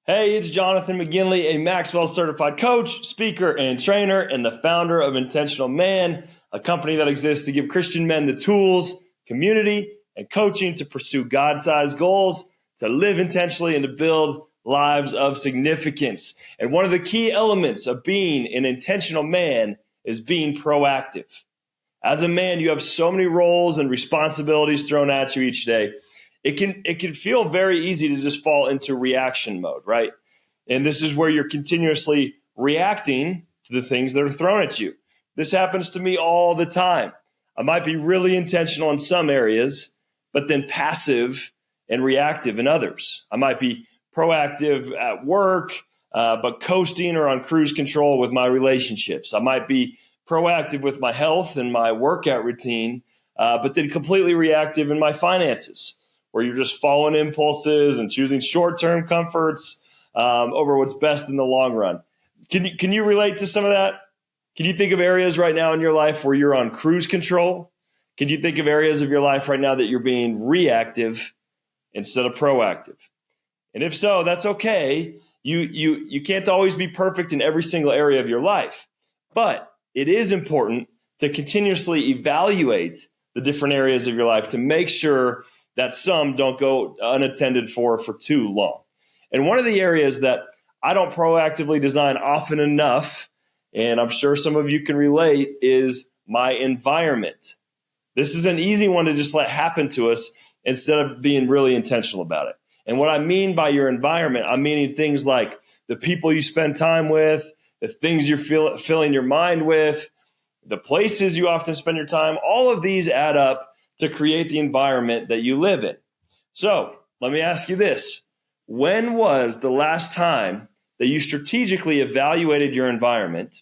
Hey, it's Jonathan McGinley, a Maxwell certified coach, speaker, and trainer, and the founder of Intentional Man, a company that exists to give Christian men the tools, community, and coaching to pursue God-sized goals, to live intentionally, and to build lives of significance. And one of the key elements of being an intentional man is being proactive. As a man, you have so many roles and responsibilities thrown at you each day. It can feel very easy to just fall into reaction mode, right? And this is where you're continuously reacting to the things that are thrown at you. This happens to me all the time. I might be really intentional in some areas, but then passive and reactive in others. I might be proactive at work, but coasting or on cruise control with my relationships. I might be proactive with my health and my workout routine, but then completely reactive in my finances, where you're just following impulses and choosing short-term comforts over what's best in the long run. Can you relate to some of that? Can you think of areas right now in your life where you're on cruise control? Can you think of areas of your life right now that you're being reactive instead of proactive? And if so, that's okay. You can't always be perfect in every single area of your life, but it is important to continuously evaluate the different areas of your life to make sure that some don't go unattended for too long. And one of the areas that I don't proactively design often enough, and I'm sure some of you can relate, is my environment. This is an easy one to just let happen to us instead of being really intentional about it. And what I mean by your environment, I'm meaning things like the people you spend time with, the things you're filling your mind with, the places you often spend your time. All of these add up to create the environment that you live in. So let me ask you this. When was the last time that you strategically evaluated your environment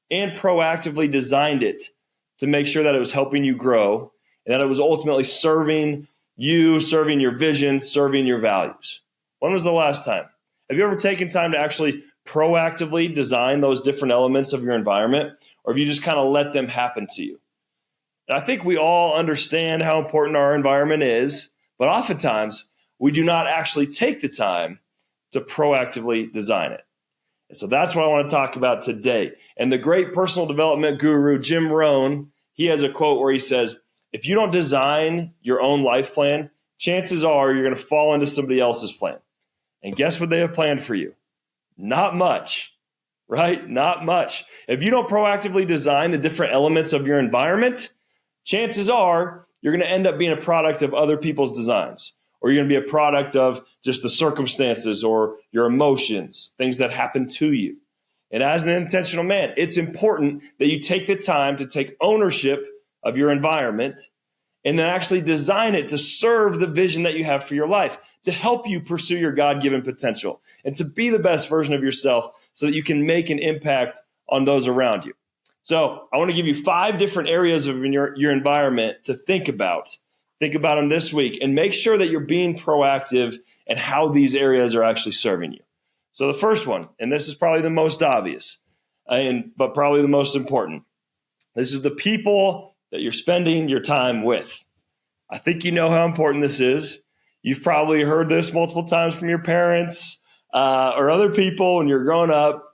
and proactively designed it to make sure that it was helping you grow and that it was ultimately serving you, serving your vision, serving your values? When was the last time? Have you ever taken time to actually proactively design those different elements of your environment, or have you just kind of let them happen to you? I think we all understand how important our environment is, but oftentimes we do not actually take the time to proactively design it. And so that's what I want to talk about today. And the great personal development guru, Jim Rohn, he has a quote where he says, if you don't design your own life plan, chances are you're going to fall into somebody else's plan. And guess what they have planned for you? Not much, right? Not much. If you don't proactively design the different elements of your environment, chances are you're going to end up being a product of other people's designs, or you're going to be a product of just the circumstances or your emotions, things that happen to you. And as an intentional man, it's important that you take the time to take ownership of your environment and then actually design it to serve the vision that you have for your life, to help you pursue your God-given potential and to be the best version of yourself so that you can make an impact on those around you. So I want to give you 5 different areas of your environment to think about. Think about them this week and make sure that you're being proactive and how these areas are actually serving you. So the first one, and this is probably the most obvious, but probably the most important. This is the people that you're spending your time with. I think you know how important this is. You've probably heard this multiple times from your parents or other people when you're growing up.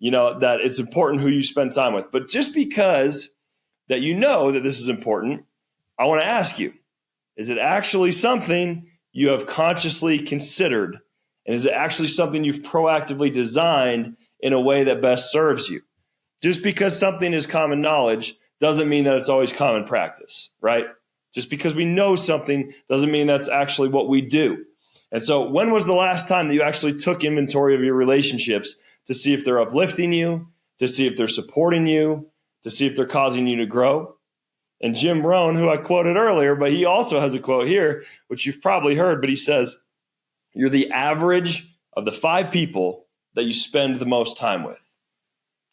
You know that it's important who you spend time with. But just because that you know that this is important, I want to ask you, is it actually something you have consciously considered? And is it actually something you've proactively designed in a way that best serves you? Just because something is common knowledge doesn't mean that it's always common practice, right? Just because we know something doesn't mean that's actually what we do. And so when was the last time that you actually took inventory of your relationships to see if they're uplifting you, to see if they're supporting you, to see if they're causing you to grow? And Jim Rohn, who I quoted earlier, but he also has a quote here, which you've probably heard, but he says, you're the average of the 5 people that you spend the most time with.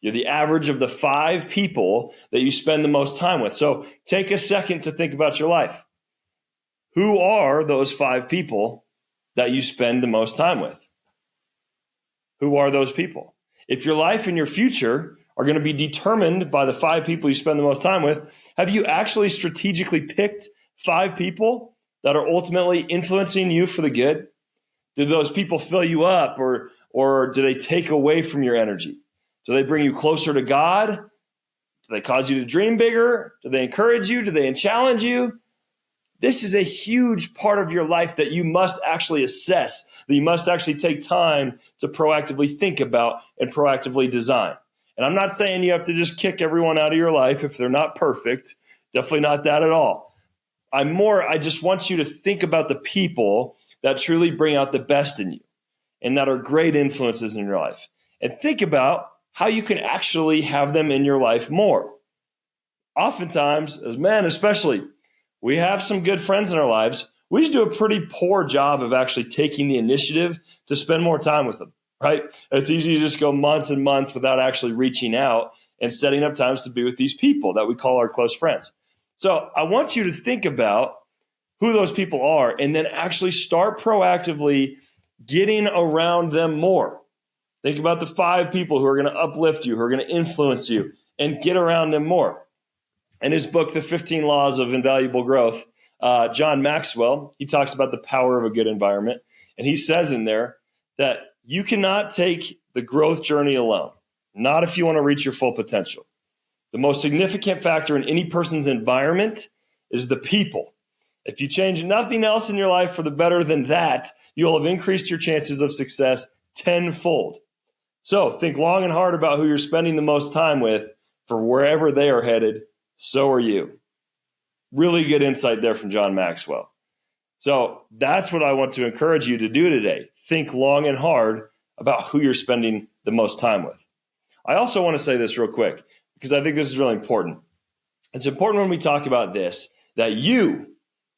You're the average of the 5 people that you spend the most time with. So take a second to think about your life. Who are those 5 people that you spend the most time with? Who are those people? If your life and your future are going to be determined by the 5 people you spend the most time with, have you actually strategically picked 5 people that are ultimately influencing you for the good? Do those people fill you up, or or do they take away from your energy? Do they bring you closer to God? Do they cause you to dream bigger? Do they encourage you? Do they challenge you? This is a huge part of your life that you must actually assess, that you must actually take time to proactively think about and proactively design. And I'm not saying you have to just kick everyone out of your life if they're not perfect. Definitely not that at all. I just want you to think about the people that truly bring out the best in you and that are great influences in your life. And think about how you can actually have them in your life more. Oftentimes, as men especially, we have some good friends in our lives. We just do a pretty poor job of actually taking the initiative to spend more time with them, right? It's easy to just go months and months without actually reaching out and setting up times to be with these people that we call our close friends. So I want you to think about who those people are and then actually start proactively getting around them more. Think about the 5 people who are going to uplift you, who are going to influence you, and get around them more. In his book, The 15 Laws of Invaluable Growth, John Maxwell, he talks about the power of a good environment. And he says in there that you cannot take the growth journey alone, not if you want to reach your full potential. The most significant factor in any person's environment is the people. If you change nothing else in your life for the better than that, you'll have increased your chances of success tenfold. So think long and hard about who you're spending the most time with, for wherever they are headed, so are you. Really good insight there from John Maxwell. So that's what I want to encourage you to do today. Think long and hard about who you're spending the most time with. I also want to say this real quick, because I think this is really important. It's important when we talk about this, that you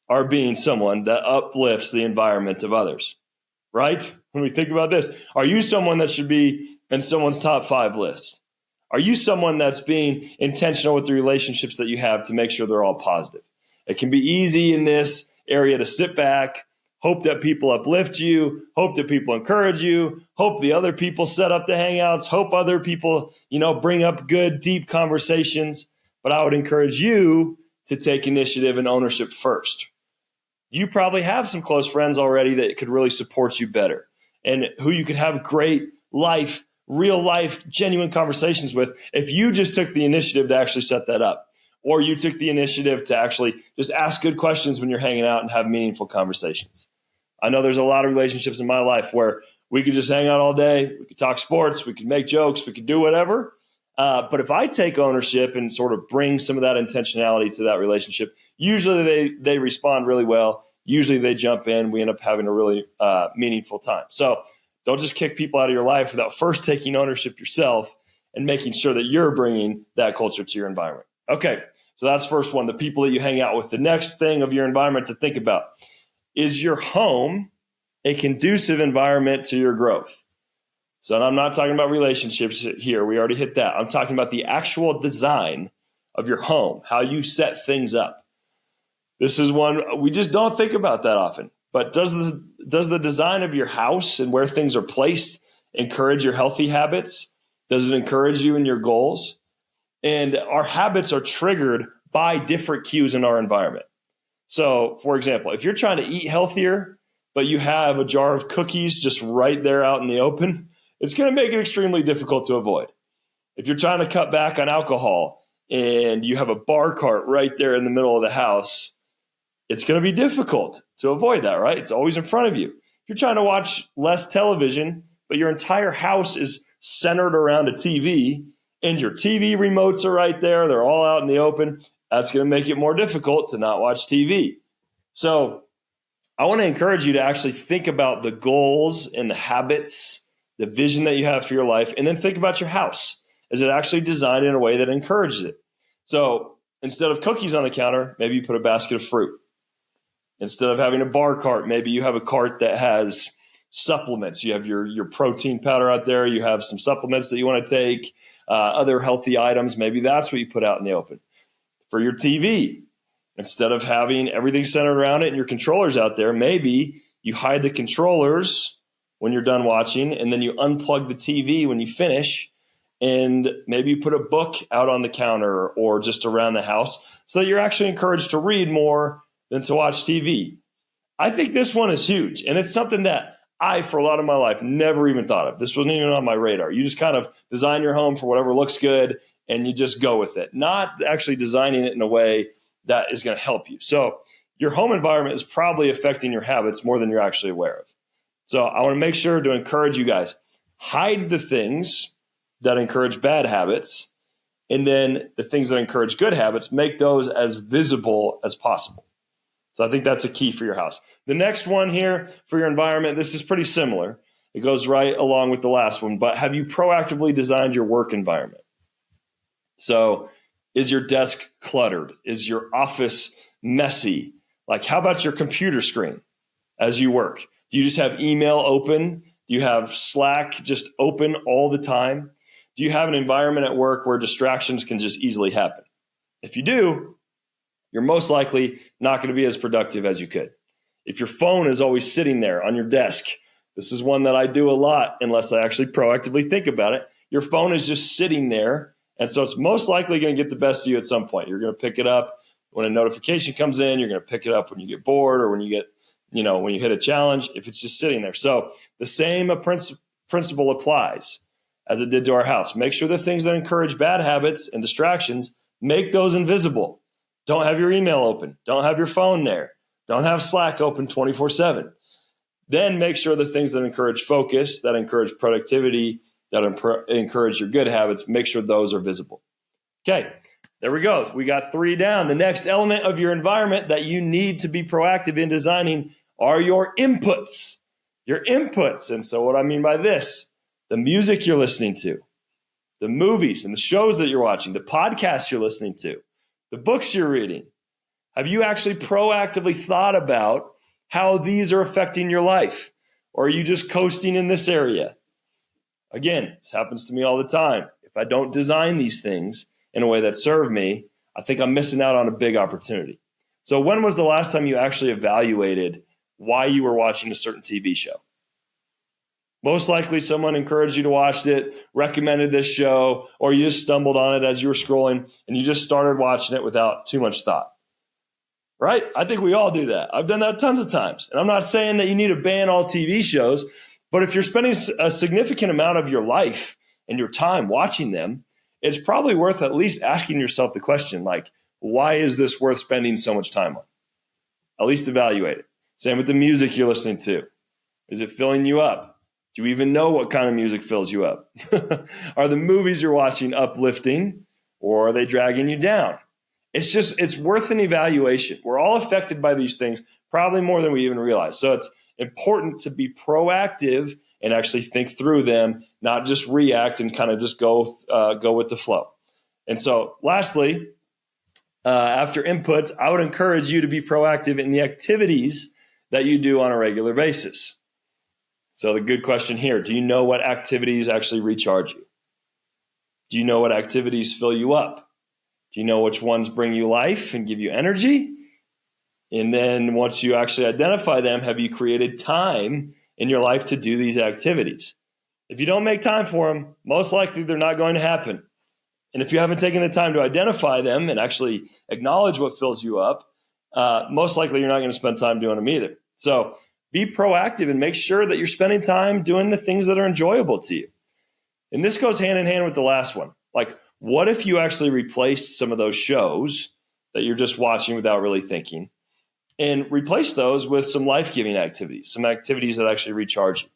are being someone that uplifts the environment of others, right? When we think about this, are you someone that should be in someone's top 5 list? Are you someone that's being intentional with the relationships that you have to make sure they're all positive? It can be easy in this area to sit back, hope that people uplift you, hope that people encourage you, hope the other people set up the hangouts, hope other people, bring up good, deep conversations. But I would encourage you to take initiative and ownership first. You probably have some close friends already that could really support you better and who you could have great life, real life, genuine conversations with if you just took the initiative to actually set that up. Or you took the initiative to actually just ask good questions when you're hanging out and have meaningful conversations. I know there's a lot of relationships in my life where we could just hang out all day. We could talk sports. We could make jokes. We could do whatever. But if I take ownership and sort of bring some of that intentionality to that relationship, usually they respond really well. Usually they jump in. We end up having a really meaningful time. So don't just kick people out of your life without first taking ownership yourself and making sure that you're bringing that culture to your environment. Okay, so that's first one, the people that you hang out with. The next thing of your environment to think about, is your home a conducive environment to your growth? So I'm not talking about relationships here. We already hit that. I'm talking about the actual design of your home, how you set things up. This is one we just don't think about that often. But does the design of your house and where things are placed encourage your healthy habits? Does it encourage you in your goals? And our habits are triggered by different cues in our environment. So, for example, if you're trying to eat healthier, but you have a jar of cookies just right there out in the open, it's going to make it extremely difficult to avoid. If you're trying to cut back on alcohol and you have a bar cart right there in the middle of the house, it's going to be difficult to avoid that, right? It's always in front of you. If you're trying to watch less television, but your entire house is centered around a TV and your TV remotes are right there, they're all out in the open, that's going to make it more difficult to not watch TV. So I want to encourage you to actually think about the goals and the habits, the vision that you have for your life, and then think about your house. Is it actually designed in a way that encourages it? So instead of cookies on the counter, maybe you put a basket of fruit. Instead of having a bar cart, maybe you have a cart that has supplements. You have your protein powder out there. You have some supplements that you want to take, other healthy items. Maybe that's what you put out in the open. For your TV, instead of having everything centered around it and your controllers out there, maybe you hide the controllers when you're done watching, and then you unplug the TV when you finish, and maybe you put a book out on the counter or just around the house so that you're actually encouraged to read more than to watch TV. I think this one is huge, and it's something that I, for a lot of my life, never even thought of. This wasn't even on my radar. You just kind of design your home for whatever looks good and you just go with it, not actually designing it in a way that is going to help you. So your home environment is probably affecting your habits more than you're actually aware of. So I want to make sure to encourage you guys, hide the things that encourage bad habits, and then the things that encourage good habits, make those as visible as possible. So I think that's a key for your house. The next one here for your environment, this is pretty similar. It goes right along with the last one, but have you proactively designed your work environment? So is your desk cluttered? Is your office messy? Like, how about your computer screen as you work? Do you just have email open? Do you have Slack just open all the time? Do you have an environment at work where distractions can just easily happen? If you do, you're most likely not going to be as productive as you could. If your phone is always sitting there on your desk, this is one that I do a lot unless I actually proactively think about it. Your phone is just sitting there, and so it's most likely going to get the best of you at some point. You're going to pick it up when a notification comes in. You're going to pick it up when you get bored or when you get, when you hit a challenge, if it's just sitting there. So the same principle applies as it did to our house. Make sure the things that encourage bad habits and distractions, make those invisible. Don't have your email open. Don't have your phone there. Don't have Slack open 24/7. Then make sure the things that encourage focus, that encourage productivity, that encourage your good habits, make sure those are visible. Okay, there we go. We got 3 down. The next element of your environment that you need to be proactive in designing are your inputs. Your inputs. And so what I mean by this, the music you're listening to, the movies and the shows that you're watching, the podcasts you're listening to, the books you're reading. Have you actually proactively thought about how these are affecting your life? Or are you just coasting in this area? Again, this happens to me all the time. If I don't design these things in a way that serve me, I think I'm missing out on a big opportunity. So when was the last time you actually evaluated why you were watching a certain TV show? Most likely someone encouraged you to watch it, recommended this show, or you just stumbled on it as you were scrolling and you just started watching it without too much thought. Right? I think we all do that. I've done that tons of times. And I'm not saying that you need to ban all TV shows, but if you're spending a significant amount of your life and your time watching them, it's probably worth at least asking yourself the question, like, why is this worth spending so much time on? At least evaluate it. Same with the music you're listening to. Is it filling you up? Do you even know what kind of music fills you up? Are the movies you're watching uplifting, or are they dragging you down? It's worth an evaluation. We're all affected by these things, probably more than we even realize. So it's important to be proactive and actually think through them, not just react and kind of just go with the flow. And so lastly, after inputs, I would encourage you to be proactive in the activities that you do on a regular basis. So the good question here, do you know what activities actually recharge you? Do you know what activities fill you up? Do you know which ones bring you life and give you energy? And then once you actually identify them, have you created time in your life to do these activities? If you don't make time for them, most likely they're not going to happen. And if you haven't taken the time to identify them and actually acknowledge what fills you up, most likely you're not going to spend time doing them either. So be proactive and make sure that you're spending time doing the things that are enjoyable to you. And this goes hand in hand with the last one. Like, what if you actually replaced some of those shows that you're just watching without really thinking and replace those with some life-giving activities, some activities that actually recharge you?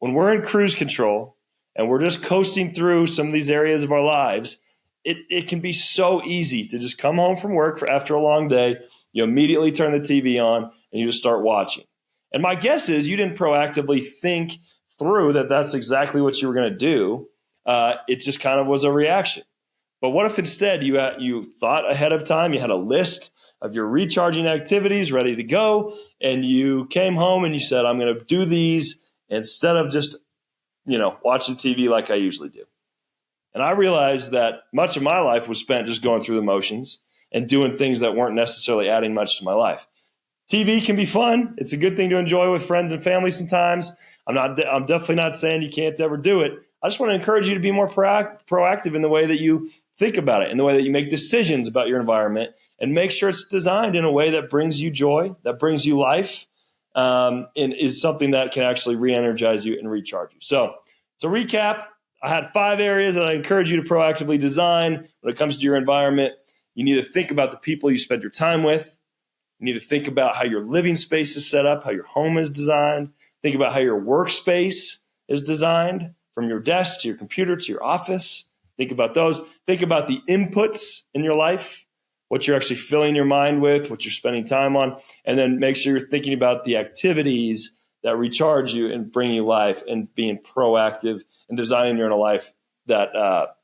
When we're in cruise control and we're just coasting through some of these areas of our lives, it can be so easy to just come home from work after a long day, you immediately turn the TV on and you just start watching. And my guess is you didn't proactively think through that that's exactly what you were going to do. It just kind of was a reaction. But what if instead you thought ahead of time, you had a list of your recharging activities ready to go, and you came home and you said, I'm going to do these instead of just, watching TV like I usually do. And I realized that much of my life was spent just going through the motions and doing things that weren't necessarily adding much to my life. TV can be fun. It's a good thing to enjoy with friends and family sometimes. I'm definitely not saying you can't ever do it. I just want to encourage you to be more proactive in the way that you think about it, in the way that you make decisions about your environment, and make sure it's designed in a way that brings you joy, that brings you life, and is something that can actually re-energize you and recharge you. So to recap, I had 5 areas that I encourage you to proactively design when it comes to your environment. You need to think about the people you spend your time with. You need to think about how your living space is set up, how your home is designed. Think about how your workspace is designed, from your desk to your computer to your office. Think about those. Think about the inputs in your life, what you're actually filling your mind with, what you're spending time on, and then make sure you're thinking about the activities that recharge you and bring you life, and being proactive and designing your own life that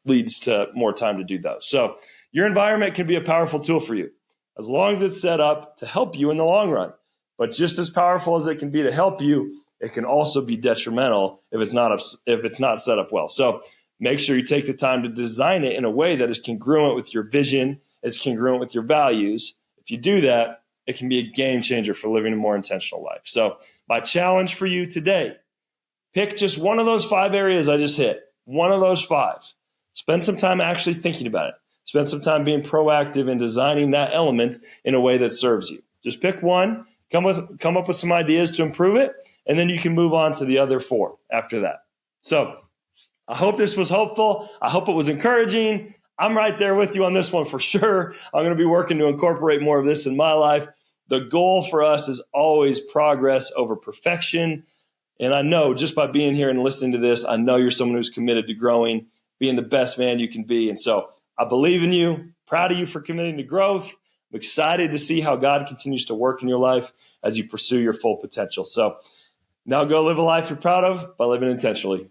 leads to more time to do those. So your environment can be a powerful tool for you as long as it's set up to help you in the long run. But just as powerful as it can be to help you, it can also be detrimental if it's not set up well. So make sure you take the time to design it in a way that is congruent with your vision, it's congruent with your values. If you do that, it can be a game changer for living a more intentional life. So my challenge for you today, pick just one of those 5 areas I just hit, one of those 5. Spend some time actually thinking about it. Spend some time being proactive in designing that element in a way that serves you. Just pick one, come up with some ideas to improve it, and then you can move on to the other 4 after that. So I hope this was helpful. I hope it was encouraging. I'm right there with you on this one for sure. I'm going to be working to incorporate more of this in my life. The goal for us is always progress over perfection. And I know just by being here and listening to this, I know you're someone who's committed to growing, being the best man you can be. And so I believe in you, proud of you for committing to growth. I'm excited to see how God continues to work in your life as you pursue your full potential. So now go live a life you're proud of by living intentionally.